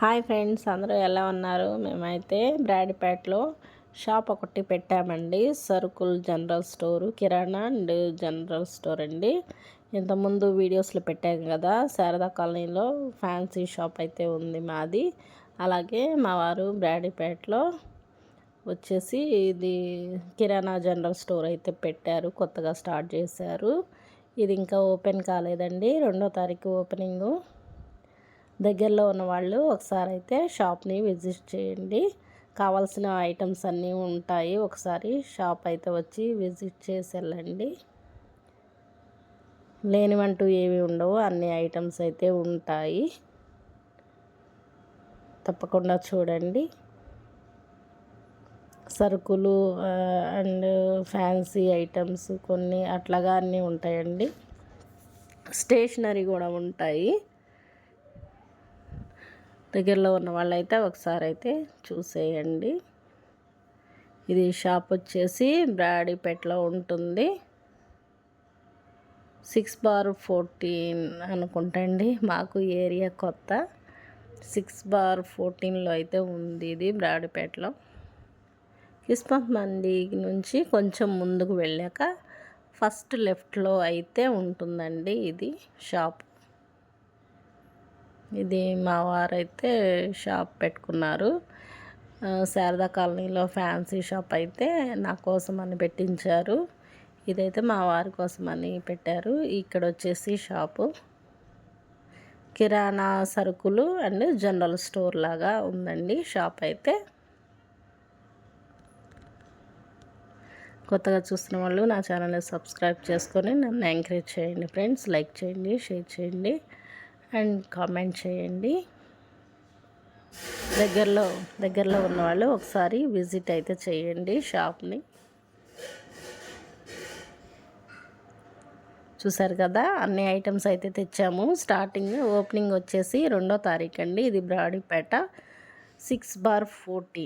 Hi friends, అందరూ ఎలా ఉన్నారు? మేమైతే బ్రాడీపేటలో షాప్ ఒకటి పెట్టామండి. సరుకులు general store, kirana and general store అండి. ఇంతకుముందు వీడియోస్లో పెట్టాం కదా, శారదా కాలనీలో ఫ్యాన్సీ షాప్ అయితే ఉంది మాది. అలాగే మా వారు బ్రాడీపేటలో వచ్చేసి ఇది కిరాణా జనరల్ స్టోర్ అయితే పెట్టారు, కొత్తగా స్టార్ట్ చేశారు. ఇది ఇంకా ఓపెన్ కాలేదండి, 2వ తారీఖు ఓపెనింగు. దగ్గరలో ఉన్న వాళ్ళు ఒకసారి అయితే షాప్ని విజిట్ చేయండి. కావాల్సిన ఐటమ్స్ అన్నీ ఉంటాయి. ఒకసారి షాప్ అయితే వచ్చి విజిట్ చేసి వెళ్ళండి. లేనివంటూ ఏవి ఉండవు, అన్ని ఐటమ్స్ అయితే ఉంటాయి. తప్పకుండా చూడండి. సరుకులు అండ్ ఫ్యాన్సీ ఐటమ్స్ కొన్ని అట్లాగా అన్నీ ఉంటాయండి. స్టేషనరీ కూడా ఉంటాయి. దగ్గరలో ఉన్న వాళ్ళైతే ఒకసారి అయితే చూసేయండి. ఇది షాప్ వచ్చేసి బ్రాడీపేటలో ఉంటుంది. 6/14 అనుకుంటండి, మాకు ఏరియా కొత్త. 6/14లో అయితే ఉంది ఇది బ్రాడీపేటలో. కిస్మత్ మండి నుంచి కొంచెం ముందుకు వెళ్ళాక ఫస్ట్ లెఫ్ట్లో అయితే ఉంటుందండి ఇది షాప్. ఇది మా వారైతే షాప్ పెట్టుకున్నారు. శారదా కాలనీలో ఫ్యాన్సీ షాప్ అయితే నా కోసం అని పెట్టించారు. ఇదైతే మా వారి కోసం అని పెట్టారు. ఇక్కడ వచ్చేసి షాపు కిరాణా సరుకులు అండ్ జనరల్ స్టోర్ లాగా ఉందండి షాప్ అయితే. కొత్తగా చూస్తున్న వాళ్ళు నా ఛానల్ని సబ్స్క్రైబ్ చేసుకొని నన్ను ఎంకరేజ్ చేయండి ఫ్రెండ్స్. లైక్ చేయండి, షేర్ చేయండి అండ్ కామెంట్ చేయండి. దగ్గరలో ఉన్నవాళ్ళు ఒకసారి విజిట్ అయితే చేయండి షాప్ని. చూసారు కదా, అన్ని ఐటమ్స్ అయితే తెచ్చాము. ఓపెనింగ్ వచ్చేసి 2వ తారీఖు అండి. ఇది బ్రాడీపేట 6/14.